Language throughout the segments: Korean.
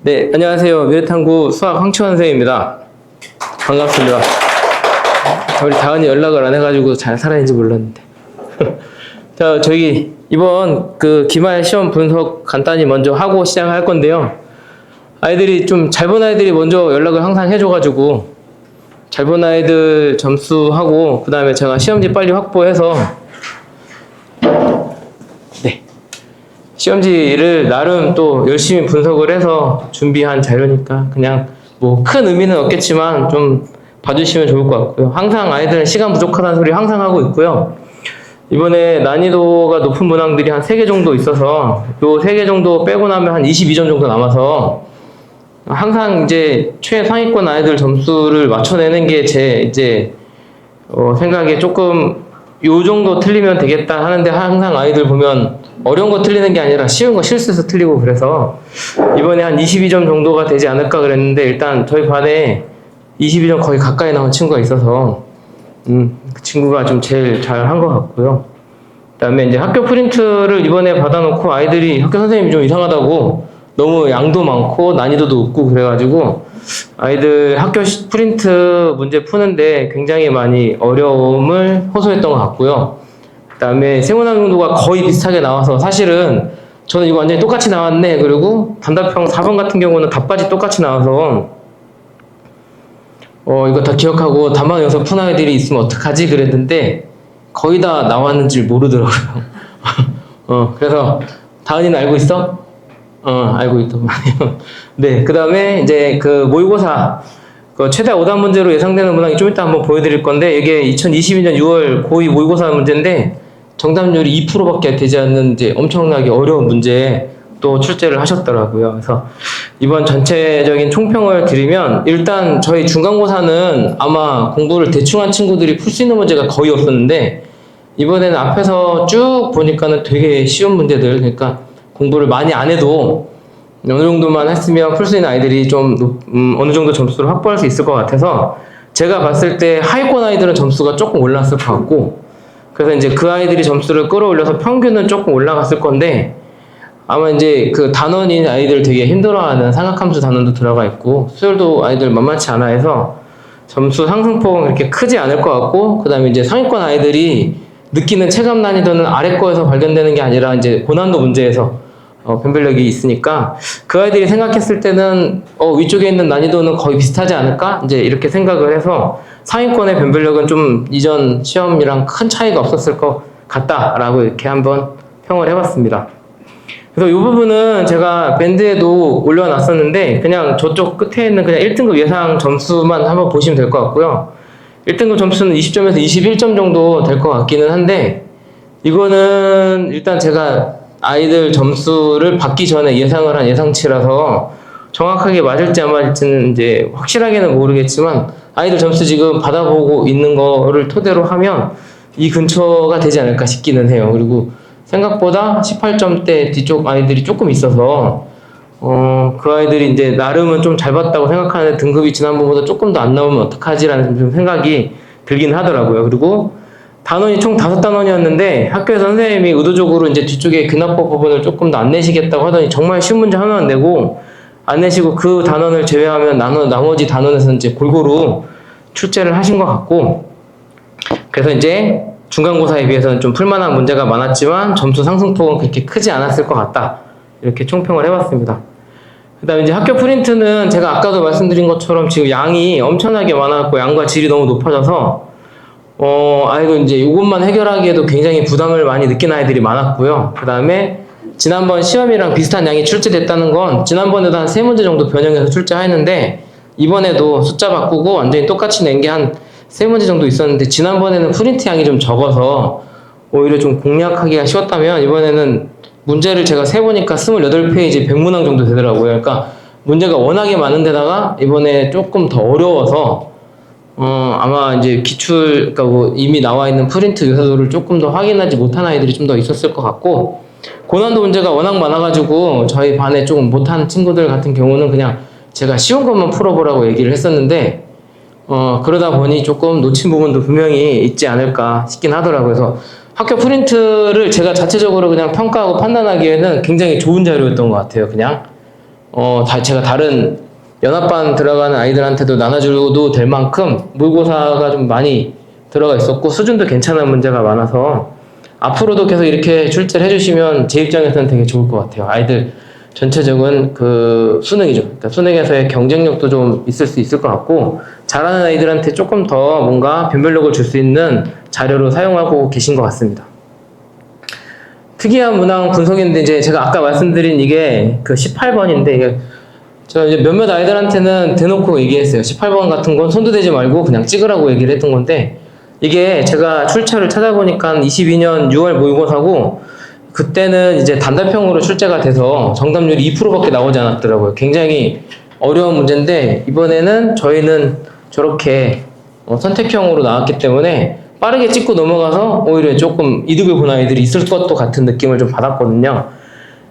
네, 안녕하세요. 미래탐구 수학 황치환 선생님입니다. 반갑습니다. 우리 다은이 연락을 안 해가지고 잘 살아있는지 몰랐는데. 자, 저희 이번 그 기말 시험 분석 간단히 먼저 하고 시작할 건데요. 아이들이 좀 잘 본 아이들이 먼저 연락을 항상 해줘가지고 잘 본 아이들 점수하고 그 다음에 제가 시험지 빨리 확보해서 시험지를 나름 또 열심히 분석을 해서 준비한 자료니까 그냥 뭐 큰 의미는 없겠지만 좀 봐주시면 좋을 것 같고요. 항상 아이들은 시간 부족하다는 소리 항상 하고 있고요. 이번에 난이도가 높은 문항들이 한 3개 정도 있어서 요 3개 정도 빼고 나면 한 22점 정도 남아서 항상 이제 최상위권 아이들 점수를 맞춰내는 게 제 이제 생각에 조금 요 정도 틀리면 되겠다 하는데 항상 아이들 보면 어려운 거 틀리는 게 아니라 쉬운 거 실수해서 틀리고 그래서 이번에 한 22점 정도가 되지 않을까 그랬는데 일단 저희 반에 22점 거의 가까이 나온 친구가 있어서 그 친구가 좀 제일 잘 한 것 같고요. 그 다음에 이제 학교 프린트를 이번에 받아놓고 아이들이 학교 선생님이 좀 이상하다고 너무 양도 많고 난이도도 높고 그래가지고 아이들 학교 프린트 문제 푸는데 굉장히 많이 어려움을 호소했던 것 같고요. 그 다음에 세모난 정도가 거의 비슷하게 나와서 사실은 저는 이거 완전히 똑같이 나왔네. 그리고 단답형 4번 같은 경우는 답까지 똑같이 나와서 이거 다 기억하고 답만 외워서 푼 아이들이 있으면 어떡하지 그랬는데 거의 다 나왔는지 모르더라고요. 그래서 다은이는 알고 있어? 알고 있더만요. 네, 그 다음에 이제 그 모의고사 최대 5단 문제로 예상되는 문항이 좀 이따 한번 보여드릴 건데 이게 2022년 6월 고2 모의고사 문제인데 정답률이 2%밖에 되지 않는 이제 엄청나게 어려운 문제에 또 출제를 하셨더라고요. 그래서 이번 전체적인 총평을 드리면 일단 저희 중간고사는 아마 공부를 대충 한 친구들이 풀 수 있는 문제가 거의 없었는데 이번에는 앞에서 쭉 보니까는 되게 쉬운 문제들, 그러니까 공부를 많이 안 해도 어느 정도만 했으면 풀 수 있는 아이들이 좀 어느 정도 점수를 확보할 수 있을 것 같아서 제가 봤을 때 하위권 아이들은 점수가 조금 올랐을 것 같고 그래서 이제 그 아이들이 점수를 끌어올려서 평균은 조금 올라갔을 건데 아마 이제 그 단원인 아이들 되게 힘들어하는 삼각함수 단원도 들어가 있고 수열도 아이들 만만치 않아 해서 점수 상승폭은 그렇게 크지 않을 것 같고 그 다음에 이제 상위권 아이들이 느끼는 체감 난이도는 아래 거에서 발견되는 게 아니라 이제 고난도 문제에서 변별력이 있으니까 그 아이들이 생각했을 때는 위쪽에 있는 난이도는 거의 비슷하지 않을까? 이제 이렇게 생각을 해서 상위권의 변별력은 좀 이전 시험이랑 큰 차이가 없었을 것 같다라고 이렇게 한번 평을 해봤습니다. 그래서 이 부분은 제가 밴드에도 올려놨었는데 그냥 저쪽 끝에 있는 그냥 1등급 예상 점수만 한번 보시면 될 것 같고요. 1등급 점수는 20점에서 21점 정도 될 것 같기는 한데 이거는 일단 제가 아이들 점수를 받기 전에 예상을 한 예상치라서 정확하게 맞을지 안 맞을지는 이제 확실하게는 모르겠지만 아이들 점수 지금 받아보고 있는 거를 토대로 하면 이 근처가 되지 않을까 싶기는 해요. 그리고 생각보다 18점대 뒤쪽 아이들이 조금 있어서 그 아이들이 이제 나름은 좀 잘 봤다고 생각하는데 등급이 지난번보다 조금 더 안 나오면 어떡하지라는 좀 생각이 들긴 하더라고요. 그리고 단원이 총 5단원이었는데 학교에서 선생님이 의도적으로 이제 뒤쪽에 근합법 부분을 조금 더 안 내시겠다고 하더니 정말 쉬운 문제 하나만 내고 안 내시고 그 단원을 제외하면 나머지 단원에서 이제 골고루 출제를 하신 것 같고 그래서 이제 중간고사에 비해서는 좀 풀만한 문제가 많았지만 점수 상승폭은 그렇게 크지 않았을 것 같다. 이렇게 총평을 해봤습니다. 그 다음에 이제 학교 프린트는 제가 아까도 말씀드린 것처럼 지금 양이 엄청나게 많았고 양과 질이 너무 높아져서 아이고 이제 이것만 해결하기에도 굉장히 부담을 많이 느낀 아이들이 많았고요. 그 다음에 지난번 시험이랑 비슷한 양이 출제됐다는 건 지난번에도 한 3문제 정도 변형해서 출제했는데 이번에도 숫자 바꾸고 완전히 똑같이 낸 게 한 3문제 정도 있었는데 지난번에는 프린트 양이 좀 적어서 오히려 좀 공략하기가 쉬웠다면 이번에는 문제를 제가 세보니까 28페이지 100문항 정도 되더라고요. 그러니까 문제가 워낙에 많은데다가 이번에 조금 더 어려워서 아마 이제 기출, 그러니까 뭐 이미 나와 있는 프린트 요소를 조금 더 확인하지 못한 아이들이 좀 더 있었을 것 같고 고난도 문제가 워낙 많아가지고 저희 반에 조금 못한 친구들 같은 경우는 그냥 제가 쉬운 것만 풀어보라고 얘기를 했었는데 그러다 보니 조금 놓친 부분도 분명히 있지 않을까 싶긴 하더라고요. 그래서 학교 프린트를 제가 자체적으로 그냥 평가하고 판단하기에는 굉장히 좋은 자료였던 것 같아요. 그냥 제가 다른 연합반 들어가는 아이들한테도 나눠줘도 될 만큼 모의고사가 좀 많이 들어가 있었고 수준도 괜찮은 문제가 많아서 앞으로도 계속 이렇게 출제를 해주시면 제 입장에서는 되게 좋을 것 같아요. 아이들 전체적인 그 수능이죠. 그러니까 수능에서의 경쟁력도 좀 있을 수 있을 것 같고 잘하는 아이들한테 조금 더 뭔가 변별력을 줄 수 있는 자료로 사용하고 계신 것 같습니다. 특이한 문항 분석인데 이제 제가 아까 말씀드린 이게 그 18번인데 이게 제가 이제 몇몇 아이들한테는 대놓고 얘기했어요. 18번 같은 건 손도 대지 말고 그냥 찍으라고 얘기를 했던 건데 이게 제가 출처를 찾아보니까 22년 6월 모의고사고 그때는 이제 단답형으로 출제가 돼서 정답률이 2%밖에 나오지 않았더라고요. 굉장히 어려운 문제인데 이번에는 저희는 저렇게 선택형으로 나왔기 때문에 빠르게 찍고 넘어가서 오히려 조금 이득을 본 아이들이 있을 것도 같은 느낌을 좀 받았거든요.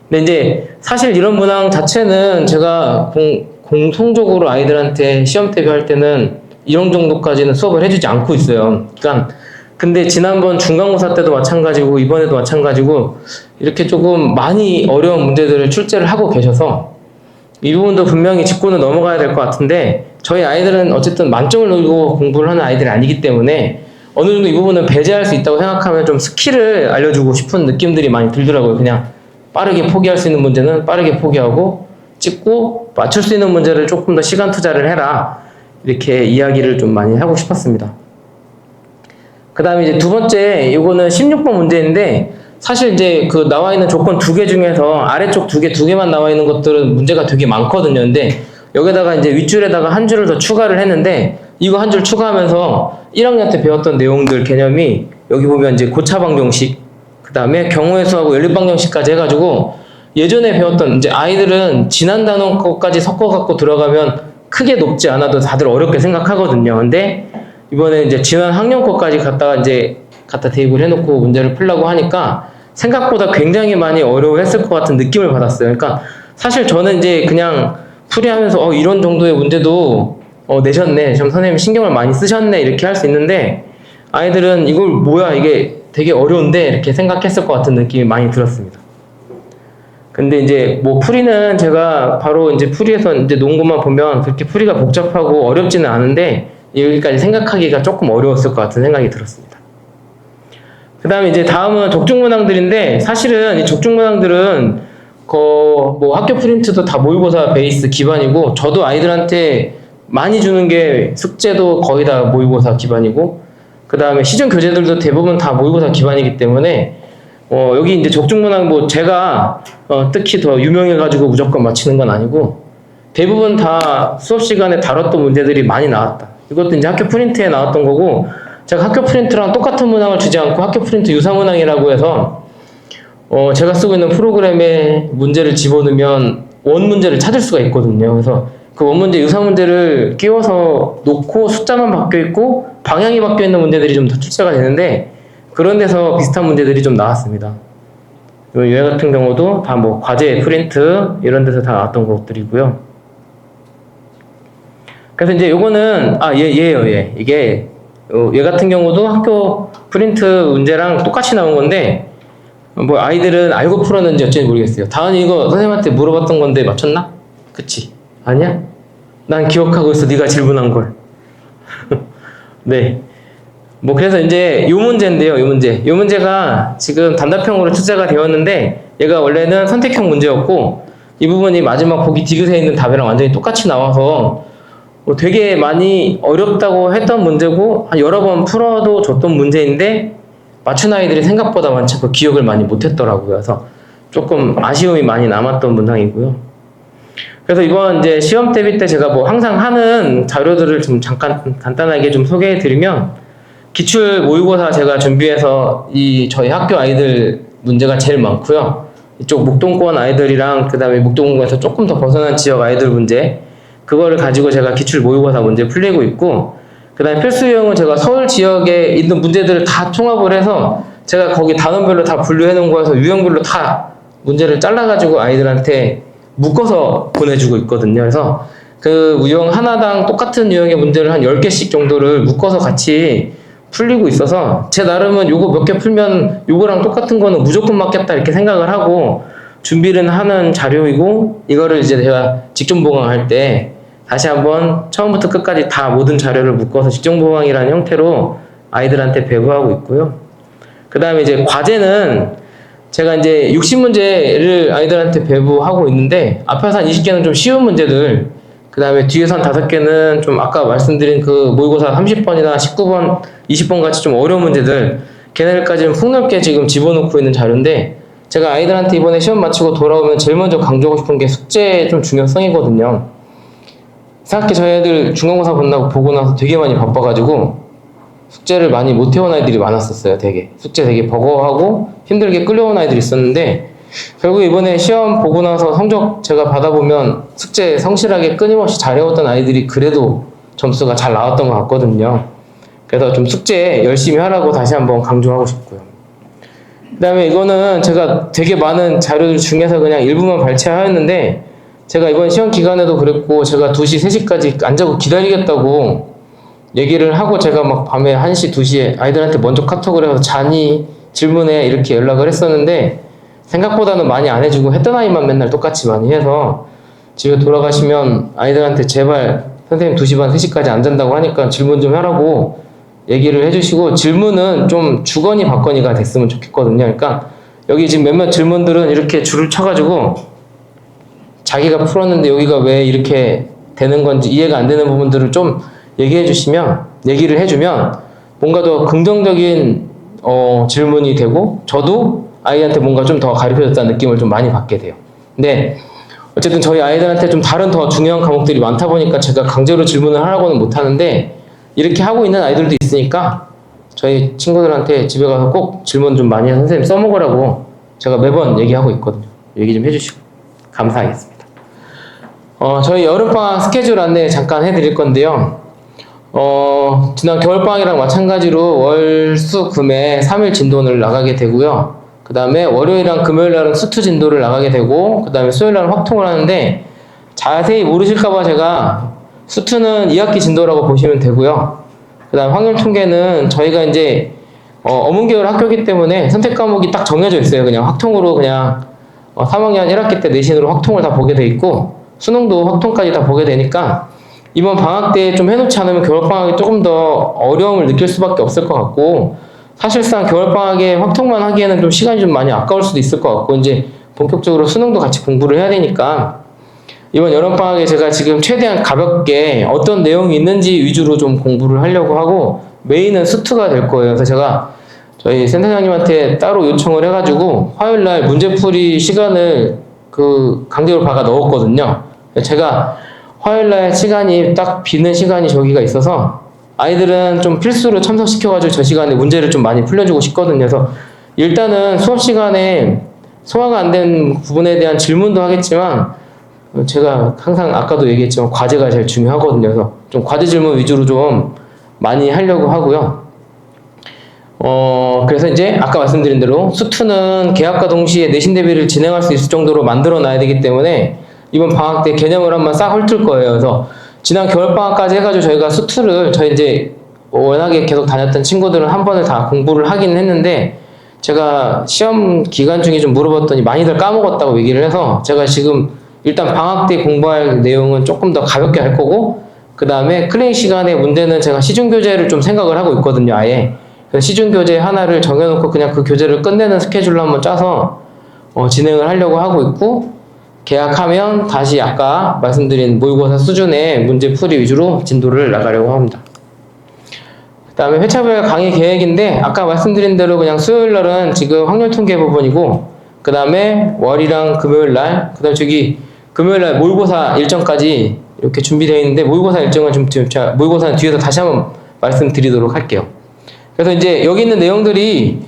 근데 이제 사실 이런 문항 자체는 제가 공통적으로 아이들한테 시험 대비할 때는 이런 정도까지는 수업을 해주지 않고 있어요. 그러니까 근데 지난번 중간고사 때도 마찬가지고 이번에도 마찬가지고 이렇게 조금 많이 어려운 문제들을 출제를 하고 계셔서 이 부분도 분명히 짚고는 넘어가야 될 것 같은데 저희 아이들은 어쨌든 만점을 노리고 공부를 하는 아이들이 아니기 때문에 어느 정도 이 부분은 배제할 수 있다고 생각하면 좀 스킬을 알려주고 싶은 느낌들이 많이 들더라고요. 그냥 빠르게 포기할 수 있는 문제는 빠르게 포기하고 찍고 맞출 수 있는 문제를 조금 더 시간 투자를 해라 이렇게 이야기를 좀 많이 하고 싶었습니다. 그 다음에 이제 두 번째, 이거는 16번 문제인데, 사실 이제 그 나와 있는 조건 두 개 중에서 아래쪽 두 개만 나와 있는 것들은 문제가 되게 많거든요. 근데 여기다가 이제 윗줄에다가 한 줄을 더 추가를 했는데, 이거 한 줄 추가하면서 1학년 때 배웠던 내용들 개념이 여기 보면 이제 고차 방정식, 그 다음에 경우의 수하고 연립 방정식까지 해가지고 예전에 배웠던 이제 아이들은 지난 단원 거까지 섞어갖고 들어가면 크게 높지 않아도 다들 어렵게 생각하거든요. 근데 이번에 이제 지난 학년 거까지 갖다 대입을 해놓고 문제를 풀려고 하니까 생각보다 굉장히 많이 어려워했을 것 같은 느낌을 받았어요. 그러니까 사실 저는 이제 그냥 풀이하면서 이런 정도의 문제도 내셨네, 좀 선생님 신경을 많이 쓰셨네 이렇게 할 수 있는데 아이들은 이걸 뭐야 이게 되게 어려운데 이렇게 생각했을 것 같은 느낌이 많이 들었습니다. 근데 이제 뭐 풀이는 제가 바로 이제 풀이에서 이제 놓은 것만 보면 그렇게 풀이가 복잡하고 어렵지는 않은데 여기까지 생각하기가 조금 어려웠을 것 같은 생각이 들었습니다. 그 다음에 이제 다음은 적중문항들인데 사실은 이 적중문항들은 뭐 학교 프린트도 다 모의고사 베이스 기반이고 저도 아이들한테 많이 주는 게 숙제도 거의 다 모의고사 기반이고 그 다음에 시중 교재들도 대부분 다 모의고사 기반이기 때문에 여기 이제 적중문항 뭐 제가 특히 더 유명해가지고 무조건 맞히는 건 아니고 대부분 다 수업 시간에 다뤘던 문제들이 많이 나왔다. 이것도 이제 학교 프린트에 나왔던 거고 제가 학교 프린트랑 똑같은 문항을 주지 않고 학교 프린트 유사 문항이라고 해서 제가 쓰고 있는 프로그램에 문제를 집어넣으면 원 문제를 찾을 수가 있거든요. 그래서 그 원 문제 유사 문제를 끼워서 놓고 숫자만 바뀌어 있고 방향이 바뀌어 있는 문제들이 좀 더 출제가 되는데 그런 데서 비슷한 문제들이 좀 나왔습니다. 얘 같은 경우도 다 뭐 과제 프린트 이런 데서 다 나왔던 것들이고요. 그래서 이제 요거는 얘예요. 이게 얘 같은 경우도 학교 프린트 문제랑 똑같이 나온 건데 뭐 아이들은 알고 풀었는지 어쩐지 모르겠어요. 다은이 이거 선생님한테 물어봤던 건데 맞췄나? 그치? 아니야? 난 기억하고 있어. 네가 질문한 걸. 네. 뭐 그래서 이제 요 문제인데요. 요 문제가 지금 단답형으로 출제가 되었는데 얘가 원래는 선택형 문제였고 이 부분이 마지막 보기 디귿에 있는 답이랑 완전히 똑같이 나와서 되게 많이 어렵다고 했던 문제고 한 여러 번 풀어도 줬던 문제인데 맞춘 아이들이 생각보다 많지 기억을 많이 못했더라고요. 그래서 조금 아쉬움이 많이 남았던 문항이고요. 그래서 이번 이제 시험 대비 때 제가 뭐 항상 하는 자료들을 좀 잠깐 간단하게 좀 소개해드리면 기출 모의고사 제가 준비해서 저희 학교 아이들 문제가 제일 많고요. 이쪽 목동권 아이들이랑 그 다음에 목동권에서 조금 더 벗어난 지역 아이들 문제 그거를 가지고 제가 기출 모의고사 문제 풀리고 있고 그 다음에 필수 유형은 제가 서울 지역에 있는 문제들을 다 통합을 해서 제가 거기 단원별로 다 분류해 놓은 거여서 유형별로 다 문제를 잘라가지고 아이들한테 묶어서 보내주고 있거든요. 그래서 그 유형 하나당 똑같은 유형의 문제를 한 10개씩 정도를 묶어서 같이 풀리고 있어서 제 나름은 요거 몇 개 풀면 요거랑 똑같은 거는 무조건 맞겠다 이렇게 생각을 하고 준비를 하는 자료이고 이거를 이제 제가 직종 보강할 때 다시 한번 처음부터 끝까지 다 모든 자료를 묶어서 직종 보강이라는 형태로 아이들한테 배부하고 있고요. 그 다음에 이제 과제는 제가 이제 60문제를 아이들한테 배부하고 있는데 앞에서 한 20개는 좀 쉬운 문제들, 그 다음에 뒤에서 한 5개는 좀 아까 말씀드린 그 모의고사 30번이나 19번, 20번 같이 좀 어려운 문제들, 걔네들까지 좀 폭넓게 지금 집어넣고 있는 자료인데, 제가 아이들한테 이번에 시험 마치고 돌아오면 제일 먼저 강조하고 싶은 게 숙제의 좀 중요성이거든요. 이상하게 저희 애들 중간고사 보고 나서 되게 많이 바빠가지고 숙제를 많이 못 해온 아이들이 많았었어요. 되게 숙제 되게 버거워하고 힘들게 끌려온 아이들이 있었는데, 결국 이번에 시험 보고 나서 성적 제가 받아보면 숙제 성실하게 끊임없이 잘해왔던 아이들이 그래도 점수가 잘 나왔던 것 같거든요. 그래서 좀 숙제 열심히 하라고 다시 한번 강조하고 싶고요. 그 다음에 이거는 제가 되게 많은 자료들 중에서 그냥 일부만 발췌하였는데, 제가 이번 시험 기간에도 그랬고 제가 2시, 3시까지 안 자고 기다리겠다고 얘기를 하고 제가 막 밤에 1시, 2시에 아이들한테 먼저 카톡을 해서 자니? 질문에 이렇게 연락을 했었는데 생각보다는 많이 안 해주고 했던 아이만 맨날 똑같이 많이 해서 집에 돌아가시면 아이들한테 제발 선생님 2시 반, 3시까지 안 잔다고 하니까 질문 좀 하라고 얘기를 해주시고, 질문은 좀 주거니 받거니가 됐으면 좋겠거든요. 그러니까 여기 지금 몇몇 질문들은 이렇게 줄을 쳐가지고 자기가 풀었는데 여기가 왜 이렇게 되는 건지 이해가 안 되는 부분들을 좀 얘기를 해주면 뭔가 더 긍정적인 질문이 되고 저도 아이한테 뭔가 좀 더 가르쳐줬다는 느낌을 좀 많이 받게 돼요. 근데 어쨌든 저희 아이들한테 좀 다른 더 중요한 과목들이 많다 보니까 제가 강제로 질문을 하라고는 못하는데, 이렇게 하고 있는 아이들도 있으니까 저희 친구들한테 집에 가서 꼭 질문 좀 많이 해서 선생님 써먹으라고 제가 매번 얘기하고 있거든요. 얘기 좀 해주시고 감사하겠습니다. 저희 여름방학 스케줄 안내 잠깐 해드릴 건데요. 지난 겨울방학이랑 마찬가지로 월, 수, 금에 3일 진도를 나가게 되고요. 그 다음에 월요일이랑 금요일날은 수투 진도를 나가게 되고, 그 다음에 수요일날은 확통을 하는데, 자세히 모르실까봐 제가 수투는 2학기 진도라고 보시면 되고요. 그 다음 확률 통계는 저희가 이제 어문계열 학교이기 때문에 선택 과목이 딱 정해져 있어요. 그냥 확통으로 그냥 3학년 1학기 때 내신으로 확통을 다 보게 돼 있고, 수능도 확통까지 다 보게 되니까 이번 방학 때 좀 해놓지 않으면 겨울방학이 조금 더 어려움을 느낄 수밖에 없을 것 같고, 사실상 겨울방학에 확통만 하기에는 좀 시간이 좀 많이 아까울 수도 있을 것 같고, 이제 본격적으로 수능도 같이 공부를 해야 되니까 이번 여름방학에 제가 지금 최대한 가볍게 어떤 내용이 있는지 위주로 좀 공부를 하려고 하고, 메인은 수투가 될 거예요. 그래서 제가 저희 센터장님한테 따로 요청을 해가지고 화요일날 문제풀이 시간을 강제로 박아 넣었거든요. 제가 화요일날 시간이 딱 비는 시간이 저기가 있어서 아이들은 좀 필수로 참석시켜가지고 저 시간에 문제를 좀 많이 풀려주고 싶거든요. 그래서 일단은 수업 시간에 소화가 안 된 부분에 대한 질문도 하겠지만, 제가 항상 아까도 얘기했지만 과제가 제일 중요하거든요. 그래서 좀 과제 질문 위주로 좀 많이 하려고 하고요. 그래서 이제 아까 말씀드린 대로 수투는 개학과 동시에 내신 대비를 진행할 수 있을 정도로 만들어 놔야 되기 때문에 이번 방학 때 개념을 한번 싹 훑을 거예요. 그래서 지난 겨울방학까지 해가지고 저희가 수투를 저희 이제 워낙에 계속 다녔던 친구들은 한 번을 다 공부를 하긴 했는데, 제가 시험 기간 중에 좀 물어봤더니 많이들 까먹었다고 얘기를 해서 제가 지금 일단 방학 때 공부할 내용은 조금 더 가볍게 할 거고, 그 다음에 클래식 시간에 문제는 제가 시중교재를 좀 생각을 하고 있거든요. 아예 시중교재 하나를 정해놓고 그냥 그 교재를 끝내는 스케줄로 한번 짜서 진행을 하려고 하고 있고, 개학하면 다시 아까 말씀드린 모의고사 수준의 문제풀이 위주로 진도를 나가려고 합니다. 그 다음에 회차별 강의 계획인데, 아까 말씀드린 대로 그냥 수요일날은 지금 확률 통계 부분이고, 그 다음에 월이랑 금요일날, 그 다음에 저기 금요일날 모의고사 일정까지 이렇게 준비되어 있는데, 모의고사 일정은 제가 모의고사는 뒤에서 다시 한번 말씀드리도록 할게요. 그래서 이제 여기 있는 내용들이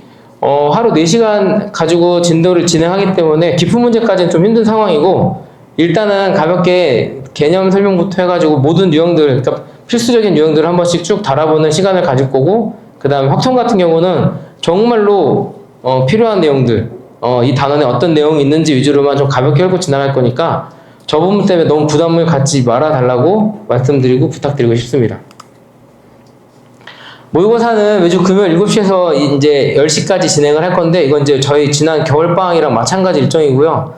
하루 4시간 가지고 진도를 진행하기 때문에 깊은 문제까지는 좀 힘든 상황이고, 일단은 가볍게 개념 설명부터 해가지고 모든 유형들, 그러니까 필수적인 유형들을 한 번씩 쭉 달아보는 시간을 가질 거고, 그 다음에 확통 같은 경우는 정말로 필요한 내용들, 이 단원에 어떤 내용이 있는지 위주로만 좀 가볍게 읽고 지나갈 거니까 저 부분 때문에 너무 부담을 갖지 말아 달라고 말씀드리고 부탁드리고 싶습니다. 모의고사는 매주 금요일 7시에서 이제 10시까지 진행을 할 건데, 이건 이제 저희 지난 겨울방학이랑 마찬가지 일정이고요.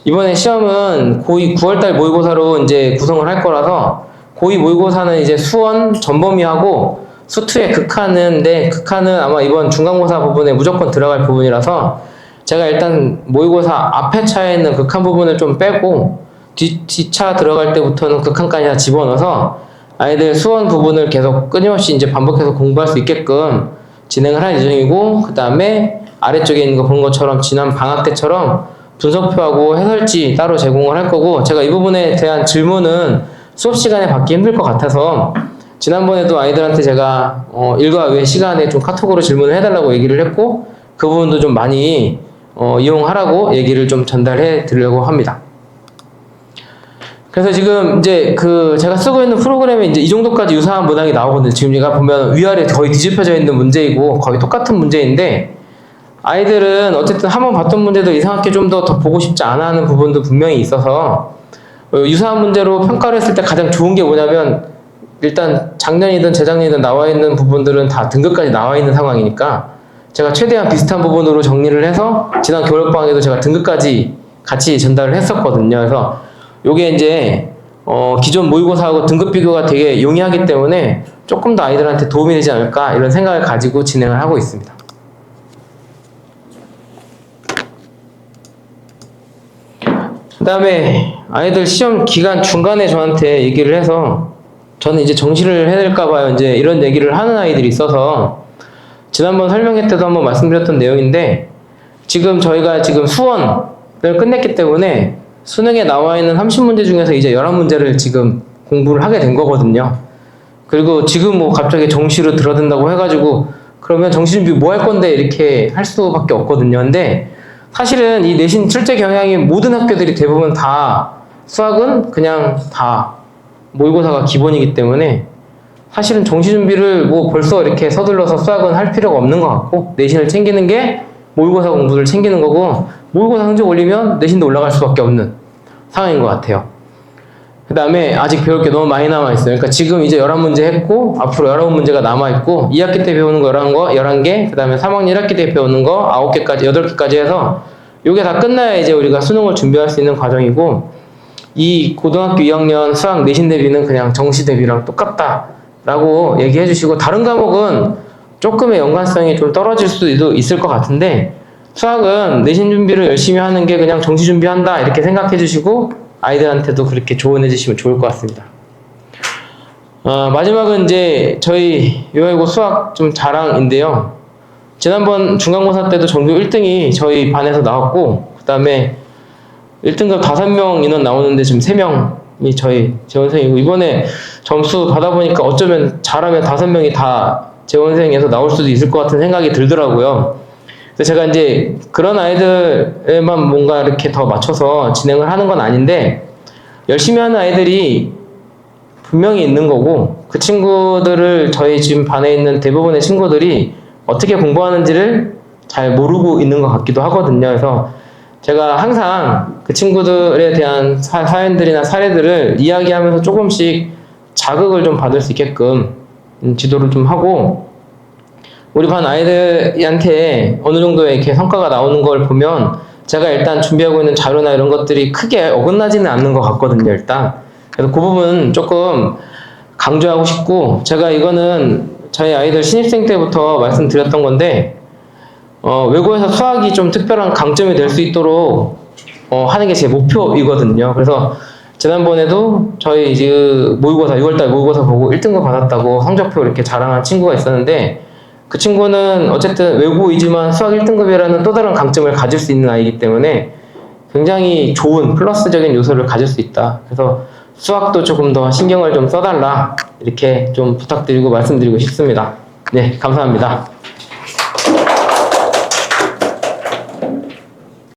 이번에 시험은 고2 9월달 모의고사로 이제 구성을 할 거라서 고2 모의고사는 이제 수원 전범위하고 수투의 극한인데 극한은 아마 이번 중간고사 부분에 무조건 들어갈 부분이라서 제가 일단 모의고사 앞에 차에 있는 극한 부분을 좀 빼고 뒷차 들어갈 때부터는 극한까지 다 집어넣어서 아이들 수원 부분을 계속 끊임없이 이제 반복해서 공부할 수 있게끔 진행을 할 예정이고, 그 다음에 아래쪽에 있는 거 본 것처럼 지난 방학 때처럼 분석표하고 해설지 따로 제공을 할 거고, 제가 이 부분에 대한 질문은 수업 시간에 받기 힘들 것 같아서 지난번에도 아이들한테 제가 일과 외 시간에 좀 카톡으로 질문을 해달라고 얘기를 했고, 그 부분도 좀 많이 이용하라고 얘기를 좀 전달해 드리려고 합니다. 그래서 지금 이제 제가 쓰고 있는 프로그램에 이제 이 정도까지 유사한 문항이 나오거든요. 지금 제가 보면 위아래 거의 뒤집혀져 있는 문제이고 거의 똑같은 문제인데, 아이들은 어쨌든 한번 봤던 문제도 이상하게 좀 더 보고 싶지 않아 하는 부분도 분명히 있어서 유사한 문제로 평가를 했을 때 가장 좋은 게 뭐냐면, 일단 작년이든 재작년이든 나와 있는 부분들은 다 등급까지 나와 있는 상황이니까 제가 최대한 비슷한 부분으로 정리를 해서 지난 겨울방학에도 제가 등급까지 같이 전달을 했었거든요. 그래서 요게 이제 기존 모의고사하고 등급 비교가 되게 용이하기 때문에 조금 더 아이들한테 도움이 되지 않을까 이런 생각을 가지고 진행을 하고 있습니다. 그 다음에 아이들 시험 기간 중간에 저한테 얘기를 해서 저는 이제 정시를 해야 될까봐요. 이제 이런 얘기를 하는 아이들이 있어서 지난번 설명회 때도 한번 말씀드렸던 내용인데, 지금 저희가 지금 수원을 끝냈기 때문에 수능에 나와 있는 30문제 중에서 이제 11문제를 지금 공부를 하게 된 거거든요. 그리고 지금 뭐 갑자기 정시로 들어든다고 해가지고 그러면 정시 준비 뭐 할 건데 이렇게 할 수밖에 없거든요. 근데 사실은 이 내신 출제 경향이 모든 학교들이 대부분 다 수학은 그냥 다 모의고사가 기본이기 때문에 사실은 정시 준비를 뭐 벌써 이렇게 서둘러서 수학은 할 필요가 없는 것 같고, 내신을 챙기는 게 모의고사 공부를 챙기는 거고, 모의고사 성적 올리면 내신도 올라갈 수밖에 없는 상황인 것 같아요. 그 다음에 아직 배울 게 너무 많이 남아있어요. 그러니까 지금 이제 11문제 했고 앞으로 11문제가 남아있고 2학기 때 배우는 거 11개, 그 다음에 3학년 1학기 때 배우는 거 9개까지 8개까지 해서 이게 다 끝나야 이제 우리가 수능을 준비할 수 있는 과정이고, 이 고등학교 2학년 수학 내신 대비는 그냥 정시 대비랑 똑같다 라고 얘기해 주시고, 다른 과목은 조금의 연관성이 좀 떨어질 수도 있을 것 같은데 수학은 내신 준비를 열심히 하는 게 그냥 정시 준비한다 이렇게 생각해 주시고 아이들한테도 그렇게 조언해 주시면 좋을 것 같습니다. 마지막은 이제 저희 요아이고 수학 좀 자랑인데요. 지난번 중간고사 때도 전교 1등이 저희 반에서 나왔고, 그 다음에 1등급 5명 인원 나오는데 지금 3명이 저희 재원생이고, 이번에 점수 받아보니까 어쩌면 잘하면 5명이 다 재원생에서 나올 수도 있을 것 같은 생각이 들더라고요. 그래서 제가 이제 그런 아이들에만 뭔가 이렇게 더 맞춰서 진행을 하는 건 아닌데, 열심히 하는 아이들이 분명히 있는 거고, 그 친구들을 저희 지금 반에 있는 대부분의 친구들이 어떻게 공부하는지를 잘 모르고 있는 것 같기도 하거든요. 그래서 제가 항상 그 친구들에 대한 사연들이나 사례들을 이야기하면서 조금씩 자극을 좀 받을 수 있게끔 지도를 좀 하고, 우리 반 아이들한테 어느 정도의 이렇게 성과가 나오는 걸 보면 제가 일단 준비하고 있는 자료나 이런 것들이 크게 어긋나지는 않는 것 같거든요, 일단. 그래서 그 부분 조금 강조하고 싶고, 제가 이거는 저희 아이들 신입생 때부터 말씀드렸던 건데, 외고에서 수학이 좀 특별한 강점이 될 수 있도록 하는 게 제 목표이거든요. 그래서 지난번에도 저희 모의고사 6월달 모의고사 보고 1등급 받았다고 성적표 이렇게 자랑한 친구가 있었는데, 그 친구는 어쨌든 외고이지만 수학 1등급이라는 또 다른 강점을 가질 수 있는 아이이기 때문에 굉장히 좋은 플러스적인 요소를 가질 수 있다. 그래서 수학도 조금 더 신경을 좀 써달라 이렇게 좀 부탁드리고 말씀드리고 싶습니다. 네, 감사합니다.